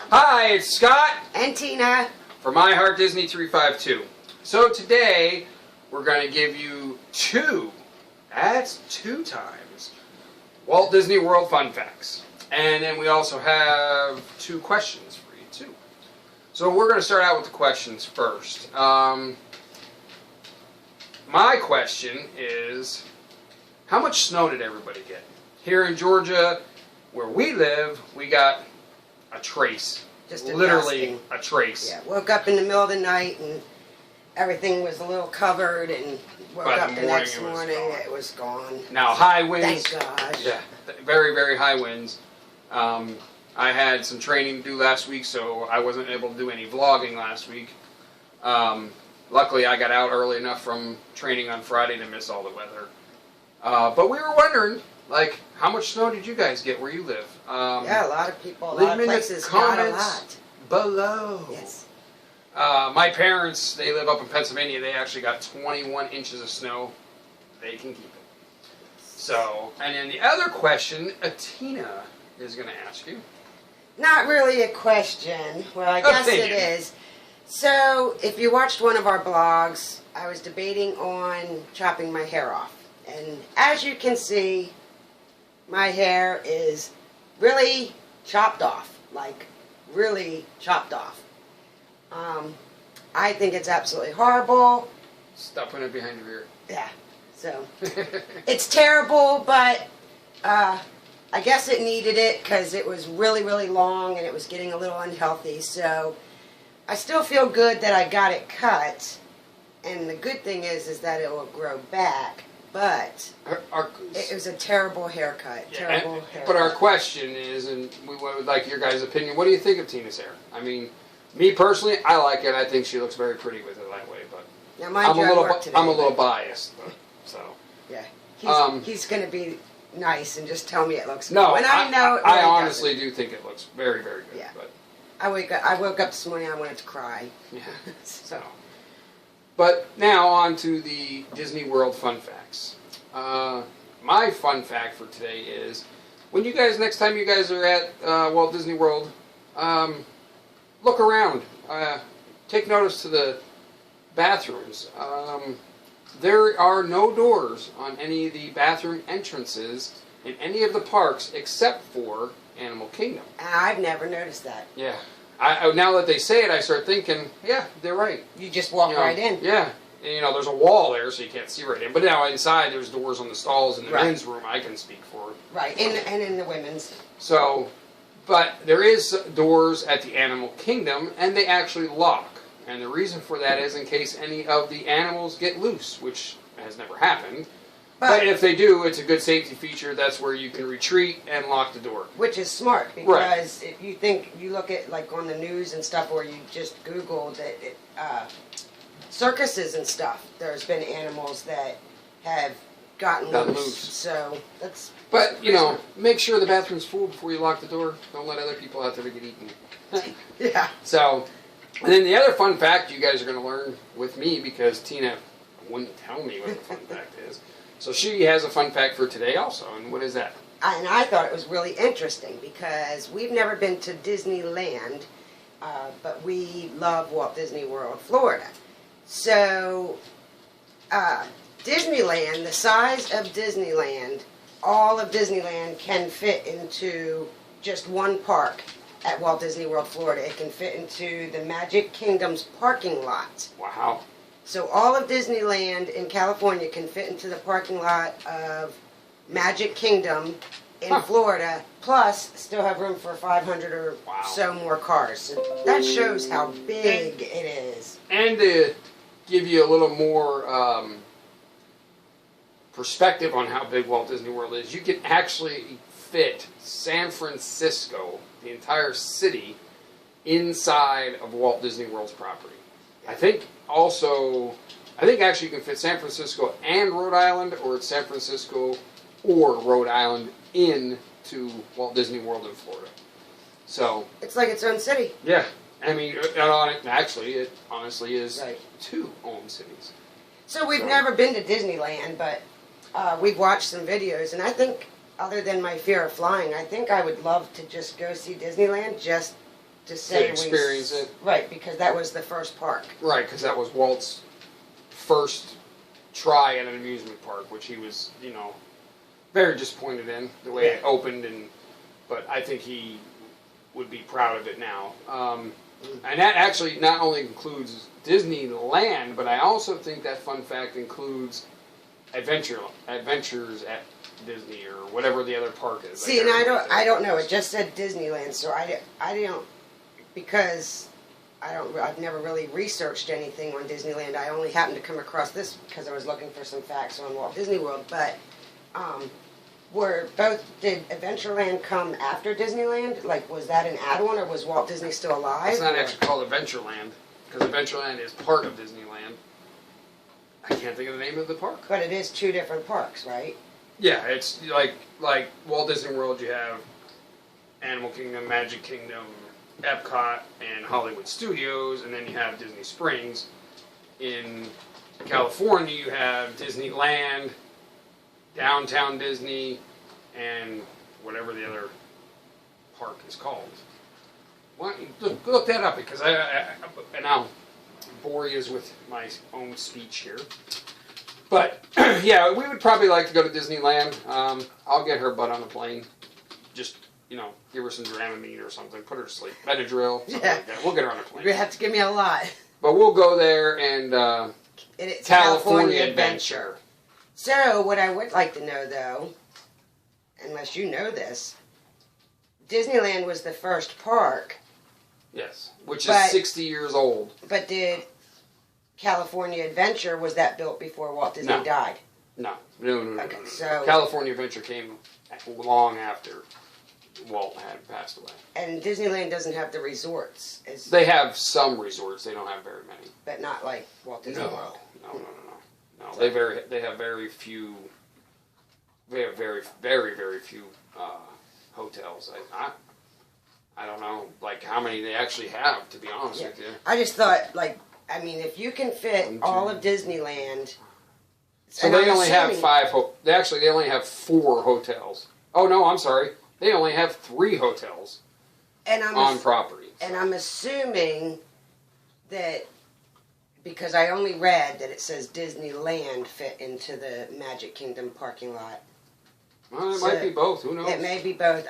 Hi, it's Scott and Tina for My Heart Disney 352. So today we're going to give you two times Walt Disney World fun facts. And then we also have two questions for you too. So we're going to start out with the questions first. My question is, how much snow did everybody get? Here in Georgia, where we live, we got a trace. just Literally a trace. Yeah, woke up in the middle of the night and everything was a little covered, and woke up the next morning it was gone. Now high winds. Thank God. Yeah, very, very high winds. I had some training to do last week, so I wasn't able to do any vlogging last week. Luckily, I got out early enough from training on Friday to miss all the weather. But we were wondering, like, how much snow did you guys get where you live? Yeah, a lot of people, a lot of places got a lot. Below. Yes. My parents, they live up in Pennsylvania. They actually got 21 inches of snow. They can keep it. So, and then the other question, Tina is going to ask you. Not really a question. Well, I guess it is. So, if you watched one of our blogs, I was debating on chopping my hair off. And as you can see, my hair is really chopped off. Like, really chopped off. I think it's absolutely horrible. Stop putting it behind your ear. Yeah. So, it's terrible, but I guess it needed it because it was really, really long and it was getting a little unhealthy. So, I still feel good that I got it cut. And the good thing is that it will grow back. But it was a terrible haircut. Yeah, terrible haircut. But our question is, and we would like your guys' opinion, what do you think of Tina's hair? I mean, me personally, I like it. I think she looks very pretty with it that way. But now, mind I'm a little biased. But, so yeah, he's going to be nice and just tell me it looks good. No, when I know. I honestly do think it looks very, very good. Yeah. But I woke up this morning. I wanted to cry. Yeah. So. But now on to the Disney World fun facts. My fun fact for today is, when you guys, next time you guys are at Walt Disney World, look around. Take notice to the bathrooms. There are no doors on any of the bathroom entrances in any of the parks except for Animal Kingdom. I've never noticed that. Yeah. Now that they say it, I start thinking, yeah, they're right. You just walk right in. Yeah. And, there's a wall there, so you can't see right in. But now inside, there's doors on the stalls in the men's room. I can speak for. Right, and in the women's. So, but there is doors at the Animal Kingdom, and they actually lock. And the reason for that is in case any of the animals get loose, which has never happened. But if they do, it's a good safety feature. That's where you can retreat and lock the door. Which is smart, because if you look at, like, on the news and stuff, or you just Google that circuses and stuff, there's been animals that have gotten loose. So that's. But make sure the bathroom's full before you lock the door. Don't let other people out there get eaten. Yeah. So, and then the other fun fact you guys are going to learn with me, because Tina wouldn't tell me what the fun fact is. So she has a fun fact for today also, and what is that? And I thought it was really interesting because we've never been to Disneyland, but we love Walt Disney World, Florida. So, Disneyland, the size of Disneyland, all of Disneyland can fit into just one park at Walt Disney World, Florida. It can fit into the Magic Kingdom's parking lot. Wow. So all of Disneyland in California can fit into the parking lot of Magic Kingdom in Florida, plus still have room for 500 or so more cars. So that shows how big it is. And to give you a little more perspective on how big Walt Disney World is, you can actually fit San Francisco, the entire city, inside of Walt Disney World's property. I think actually you can fit San Francisco and Rhode Island, or it's San Francisco or Rhode Island into Walt Disney World in Florida. So it's like its own city. Yeah. I mean, it honestly is two own cities. So we've never been to Disneyland, but we've watched some videos, and I think, other than my fear of flying, I think I would love to just go see Disneyland just to say experience it. Right, because that was the first park. Right, because that was Walt's first try at an amusement park, which he was, very disappointed in the way it opened, but I think he would be proud of it now. And that actually not only includes Disneyland, but I also think that fun fact includes adventures at Disney or whatever the other park is. See, and I don't know. It just said Disneyland, so I don't, because I've never really researched anything on Disneyland. I only happened to come across this because I was looking for some facts on Walt Disney World. But did Adventureland come after Disneyland? Like, was that an add-on, or was Walt Disney still alive? It's not actually called Adventureland, because Adventureland is part of Disneyland. I can't think of the name of the park. But it is two different parks, right? Yeah, it's like Walt Disney World. You have Animal Kingdom, Magic Kingdom, Epcot, and Hollywood Studios, and then you have Disney Springs. In California, you have Disneyland, Downtown Disney, and whatever the other park is called. Why don't you look that up, because and I'll bore you with my own speech here. But yeah, we would probably like to go to Disneyland. I'll get her butt on a plane. Just give her some Dramamine or something, put her to sleep, Benadryl, something like that. We'll get her on a plane. You have to give me a lot. But we'll go there and It's California Adventure. So, what I would like to know, though, unless you know this, Disneyland was the first park. Yes, which is 60 years old. But did California Adventure, was that built before Walt Disney died? No. Okay, so California Adventure came long after Walt had passed away. And Disneyland doesn't have the resorts. They have some resorts. They don't have very many. But not like Walt Disney World. No. They have very few. They have very, very, very few hotels. I don't know, like how many they actually have. To be honest with you, I just thought, if you can fit all of Disneyland. So they only have five. They only have 4 hotels. Oh no, I'm sorry. They only have 3 hotels on property. And I'm assuming that, because I only read that it says Disneyland fit into the Magic Kingdom parking lot. Well, it might be both. Who knows? It may be both.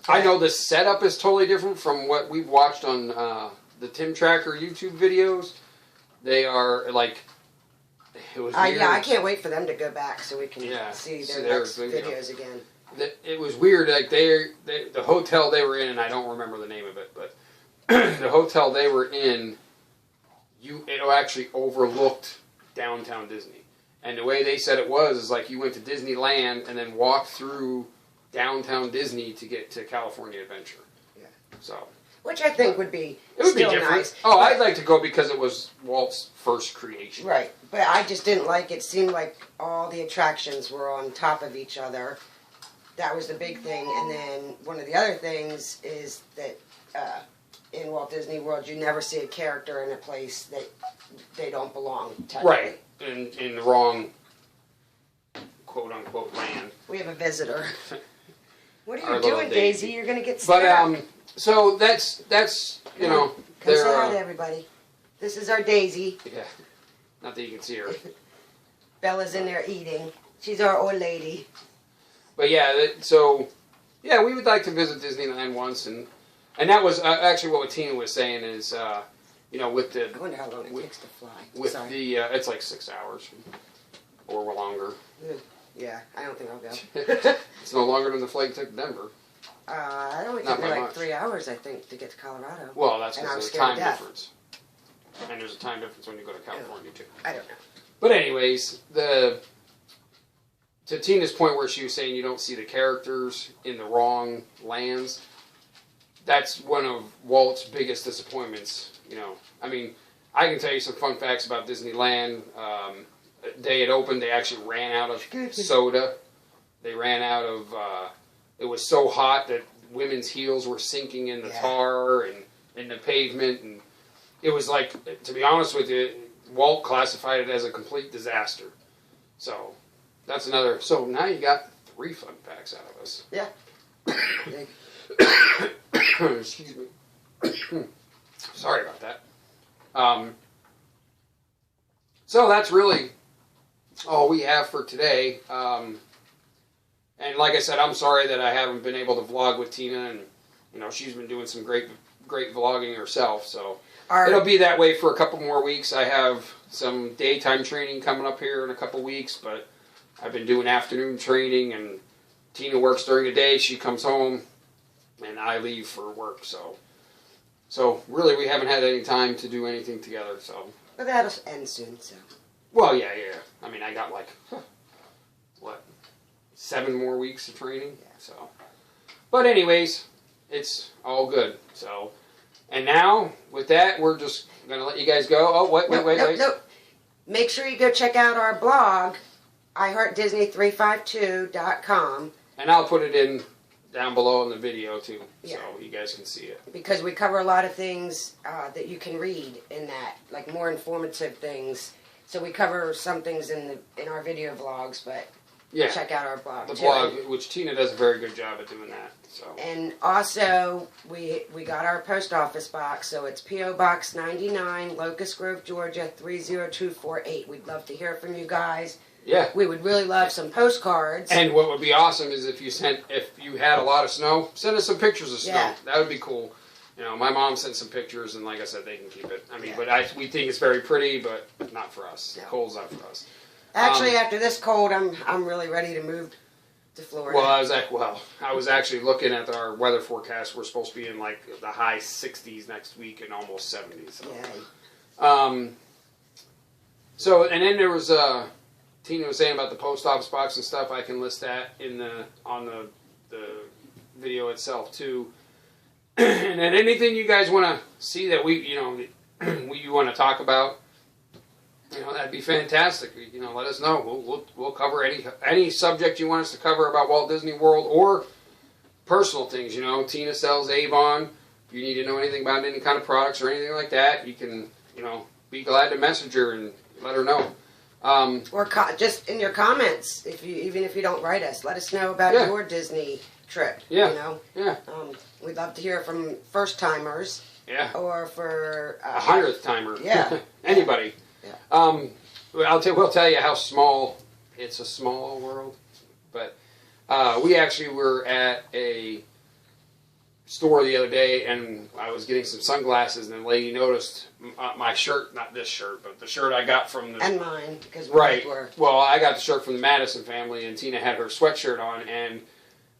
I know the setup is totally different from what we've watched on the Tim Tracker YouTube videos. They are like, it was weird. Yeah, I can't wait for them to go back so we can see their next videos again. It was weird. Like the hotel they were in, and I don't remember the name of it, but the hotel they were in, it actually overlooked downtown Disney. And the way they said it was like you went to Disneyland and then walked through downtown Disney to get to California Adventure. Yeah. So. Which I think would be different. Nice. Oh, I'd like to go because it was Walt's first creation. Right. But I just didn't like it. Seemed like all the attractions were on top of each other. That was the big thing. And then one of the other things is that in Walt Disney World, you never see a character in a place that they don't belong, technically. Right. In the wrong quote-unquote land. We have a visitor. What are you doing, Daisy? You're going to get scared. But, so that's Come say hi to everybody. This is our Daisy. Yeah. Not that you can see her. Bella's in there eating. She's our old lady. But yeah, we would like to visit Disneyland once, and that was actually what Tina was saying is, with the. I wonder how long it takes to fly. With it's like 6 hours, or longer. Yeah, I don't think I'll go. It's no longer than the flight took to Denver. It only took me like 3 hours, I think, to get to Colorado. Well, that's because there's a time difference. And there's a time difference when you go to California, too. I don't know. But anyways, to Tina's point where she was saying you don't see the characters in the wrong lands, that's one of Walt's biggest disappointments. I can tell you some fun facts about Disneyland. Day it opened, they actually ran out of soda. They ran out of... it was so hot that women's heels were sinking in the tar and in the pavement. And it was like, to be honest with you, Walt classified it as a complete disaster. So, that's another... So, now you got 3 fun facts out of us. Yeah. Excuse me. Sorry about that. So that's really all we have for today. And like I said, I'm sorry that I haven't been able to vlog with Tina, and she's been doing some great vlogging herself. So it'll be that way for a couple more weeks. I have some daytime training coming up here in a couple weeks, but I've been doing afternoon training, and Tina works during the day. She comes home, and I leave for work. So really, we haven't had any time to do anything together. So, but that'll end soon. So. Well, yeah. I mean, I got like 7 more weeks of training. Yeah. So, but anyways, it's all good. So, and now with that, we're just gonna let you guys go. Oh, wait. Nope. Make sure you go check out our blog, iHeartDisney352.com. And I'll put it in down below in the video too, yeah. so you guys can see it. Because we cover a lot of things that you can read in that, like more informative things. So we cover some things in our video vlogs, but yeah, check out our blog. The blog, which Tina does a very good job at doing that. So. And also, we got our post office box, so it's P.O. Box 99, Locust Grove, Georgia 30248. We'd love to hear from you guys. Yeah. We would really love some postcards. And what would be awesome is if you had a lot of snow, send us some pictures of snow. Yeah. That would be cool. My mom sent some pictures, and like I said, they can keep it. I mean, yeah. but we think it's very pretty, but not for us. No. Cold's not for us. Actually, after this cold, I'm really ready to move to Florida. Well, I was actually looking at our weather forecast. We're supposed to be in like the high 60s next week and almost 70s. So. Yay. So, and then there was Tina was saying about the post office box and stuff. I can list that on the video itself too. And then anything you guys want to see that you want to talk about, that'd be fantastic. Let us know. We'll cover any subject you want us to cover about Walt Disney World or personal things. Tina sells Avon. If you need to know anything about any kind of products or anything like that, you can be glad to message her and let her know. Or just in your comments, even if you don't write us, let us know about your Disney trip. Yeah. Yeah. We'd love to hear from first timers. Yeah. Or for 100th timer. Yeah. Anybody. Yeah. We'll tell you how small. It's a small world, but we actually were at a store the other day, and I was getting some sunglasses, and the lady noticed my shirt, not this shirt, but the shirt I got from the... And mine, because we were... Well, I got the shirt from the Madison family, and Tina had her sweatshirt on, and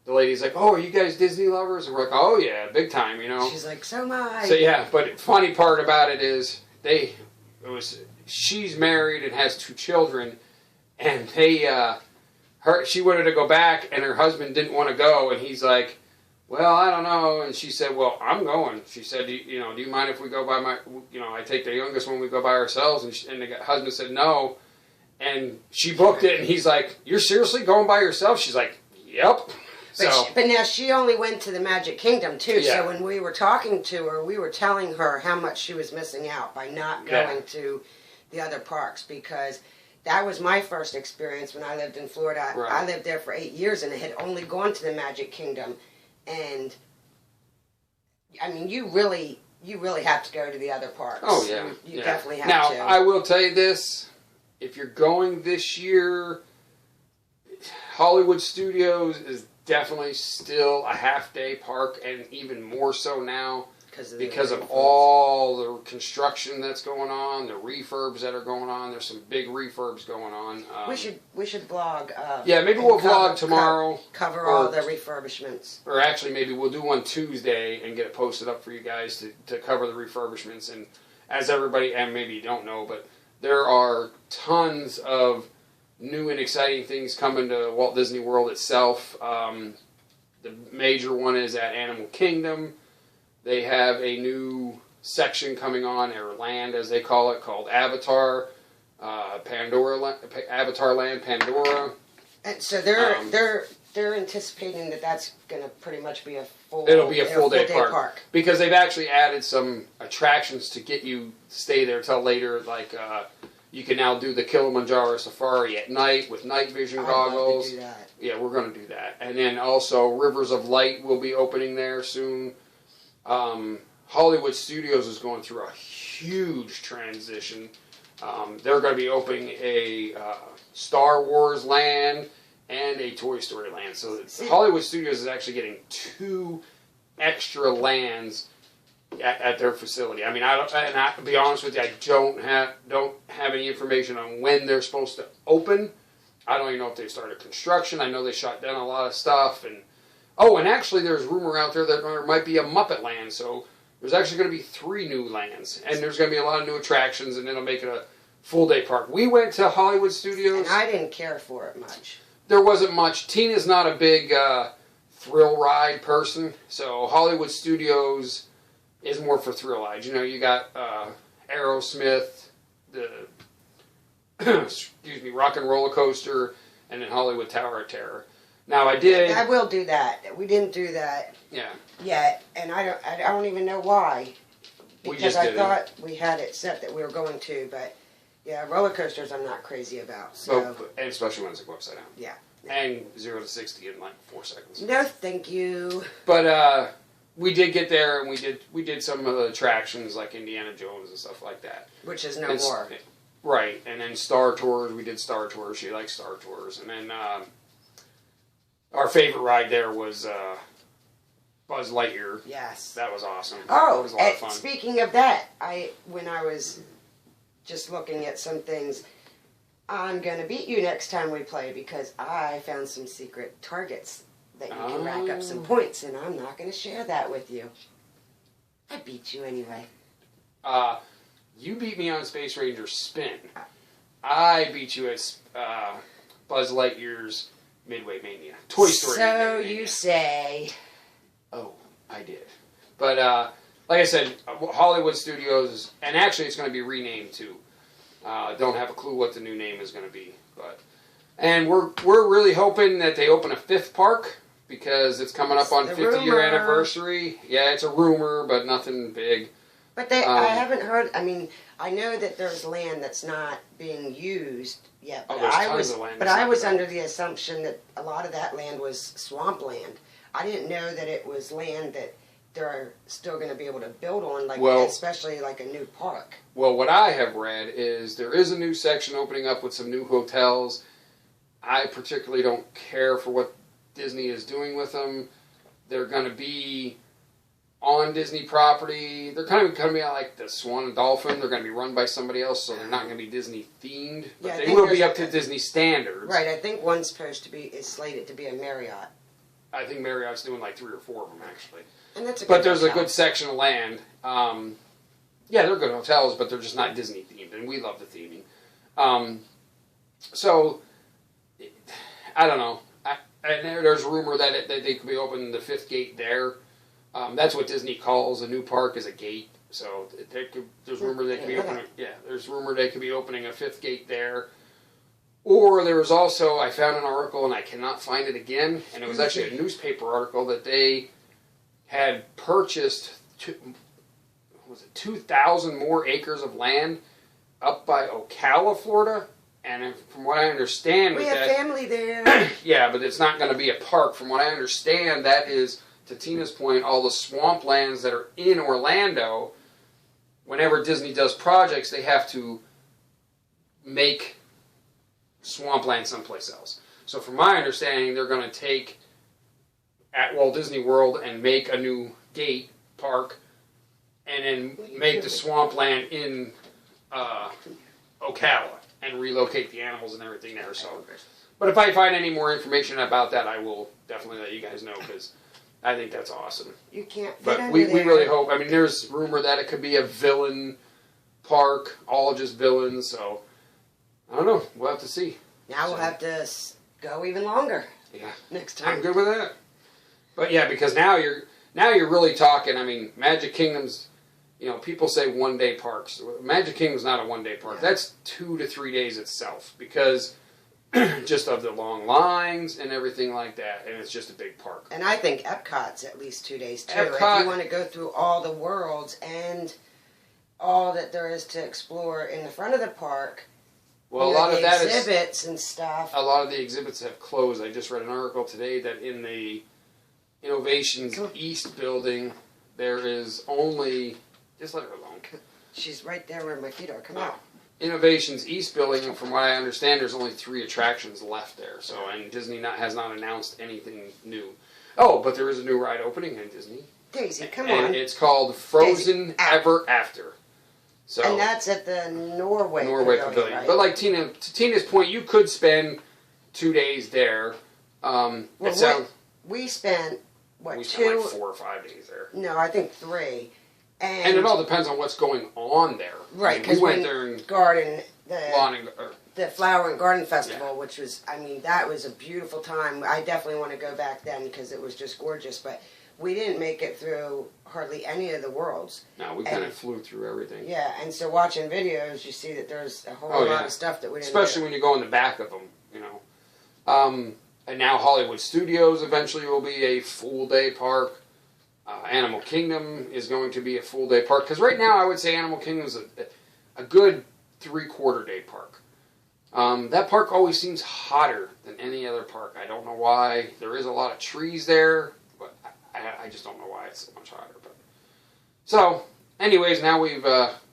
the lady's like, "Oh, are you guys Disney lovers?" And we're like, "Oh, yeah, big time, She's like, "So am I." So, yeah, but the funny part about it is she's married and has 2 children, and she wanted to go back, and her husband didn't want to go, and he's like, "Well, I don't know." And she said, "Well, I'm going." She said, do you mind if we go by I take the youngest one, we go by ourselves?" And the husband said no. And she booked it, and he's like, "You're seriously going by yourself?" She's like, "Yep." But now she only went to the Magic Kingdom too. Yeah. So when we were talking to her, we were telling her how much she was missing out by not going to the other parks, because that was my first experience when I lived in Florida. Right. I lived there for 8 years and had only gone to the Magic Kingdom. And I mean, you really have to go to the other parks. Oh yeah, you definitely have now, to. Now I will tell you this: if you're going this year, Hollywood Studios is definitely still a half-day park, and even more so now because of all the construction that's going on, the refurbs that are going on. There's some big refurbs going on. We should vlog. Yeah, maybe we'll vlog tomorrow. Cover all the refurbishments. Or actually, maybe we'll do one Tuesday and get it posted up for you guys to cover the refurbishments. And as everybody, and maybe you don't know, but there are tons of new and exciting things coming to Walt Disney World itself. The major one is at Animal Kingdom. They have a new section coming on, or land as they call it, called Avatar, Avatar Land Pandora. And so they're anticipating that's going to pretty much be a full. It'll be a full day park because they've actually added some attractions to get you to stay there till later. Like you can now do the Kilimanjaro Safari at night with night vision goggles. I'd love to do that. Yeah, we're going to do that. And then also Rivers of Light will be opening there soon. Hollywood Studios is going through a huge transition. They're going to be opening a Star Wars land and a Toy Story land. So Hollywood Studios is actually getting 2 extra lands at their facility. I mean, to be honest with you, I don't have any information on when they're supposed to open. I don't even know if they started construction. I know they shut down a lot of stuff. And actually, there's rumor out there that there might be a Muppet Land. So there's actually going to be 3 new lands, and there's going to be a lot of new attractions, and it'll make it a full-day park. We went to Hollywood Studios. And I didn't care for it much. There wasn't much. Tina's not a big thrill ride person, so Hollywood Studios is more for thrill rides. You know, you got Aerosmith, the Rock and Roller Coaster, and then Hollywood Tower of Terror. Now I will do that. We didn't do that yet, and I don't even know why. Because I thought we had it set that we were going to, but yeah, roller coasters I'm not crazy about. So and especially when it's go upside down. Yeah. And 0 to 60 in like 4 seconds. No, thank you. But we did get there, and we did some of the attractions like Indiana Jones and stuff like that. Which is no more. Right, and then Star Tours. We did Star Tours. She likes Star Tours, and then our favorite ride there was Buzz Lightyear. Yes, that was awesome. Oh, it was a lot of fun. Speaking of that, when I was just looking at some things, I'm gonna beat you next time we play because I found some secret targets that you can rack up some points, and I'm not gonna share that with you. I beat you anyway. You beat me on Space Ranger Spin. I beat you at Buzz Lightyear's Midway Mania. Toy Story So Midway Mania. you say. Oh, I did. But like I said, Hollywood Studios, and actually it's going to be renamed too. Don't have a clue what the new name is going to be, and we're really hoping that they open a 5th park because it's coming up on 50-year anniversary. Yeah, it's a rumor, but nothing big. But I haven't heard. I mean, I know that there's land that's not being used yet. But I was under the assumption that a lot of that land was swampland. I didn't know that it was land that they're still going to be able to build on, especially like a new park. Well, what I have read is there is a new section opening up with some new hotels. I particularly don't care for what Disney is doing with them. They're going to be on Disney property. They're kind of going to be like the Swan and Dolphin. They're going to be run by somebody else, so they're not going to be Disney themed. But they will be up to Disney standards. Right. I think one's is slated to be a Marriott. I think Marriott's doing like 3 or 4 of them actually. And that's but there's a good section of land. They're good hotels, but they're just not Disney themed, and we love the theming. So I don't know. And there's rumor that they could be opening the 5th gate there. That's what Disney calls a new park, is a gate. So there's rumor they could be opening. Yeah, there's rumor they could be opening a 5th gate there. Or there was also, I found an article and I cannot find it again, and it was actually a newspaper article that they had purchased 2,000 more acres of land up by Ocala, Florida. And from what I understand, we have family there. Yeah, but it's not going to be a park. From what I understand, that is, to Tina's point, all the swamplands that are in Orlando. Whenever Disney does projects, they have to make swampland someplace else. So from my understanding, they're going to take at Walt Disney World and make a new gate park, and then make the swampland in Ocala and relocate the animals and everything there. So, but if I find any more information about that, I will definitely let you guys know, because I think that's awesome. You can't fit But we really hope. I mean, there's rumor that it could be a villain park, all just villains. So I don't know. We'll have to see. Now we'll have to go even longer. Yeah, next time. I'm good with that. But yeah, because now you're really talking. I mean, Magic Kingdom's. You know, people say 1-day parks. Magic Kingdom's not a 1-day park. Yeah. That's 2 to 3 days itself, because just of the long lines and everything like that, and it's just a big park. And I think Epcot's at least 2 days too. If you want to go through all the worlds and all that there is to explore in the front of the park. Well, a lot of that exhibits and stuff. A lot of the exhibits have closed. I just read an article today that in the Innovations East building, there is only, just let her alone. She's right there where my feet are. Come out. Innovations East Building, and from what I understand, there's only 3 attractions left there. So, and Disney has not announced anything new. Oh, but there is a new ride opening in Disney. Daisy, come and on. It's called Frozen Ever After. So, and that's at the Norway Pavilion. Right? But like to Tina's point, you could spend 2 days there. We spent, we spent like 4 or 5 days there. No, I think 3. And it all depends on what's going on there. Right, because we went there and the Flower and Garden Festival, which was, I mean, that was a beautiful time. I definitely want to go back then because it was just gorgeous. But we didn't make it through hardly any of the worlds. No, we kind of flew through everything. Yeah, and so watching videos, you see that there's a whole lot of stuff that we didn't Especially when you go in the back of them, you know. And now Hollywood Studios eventually will be a full-day park. Animal Kingdom is going to be a full-day park. Because right now, I would say Animal Kingdom is a good 3/4-day park. That park always seems hotter than any other park. I don't know why. There is a lot of trees there, but I just don't know why it's so much hotter. But so, anyways, now we've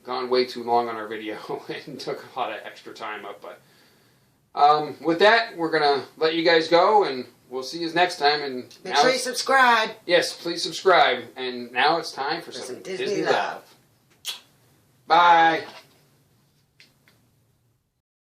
gone way too long on our video and took a lot of extra time up. But with that, we're going to let you guys go, and we'll see you next time. And make sure you subscribe. Yes, please subscribe. And now it's time for some Disney love. Bye.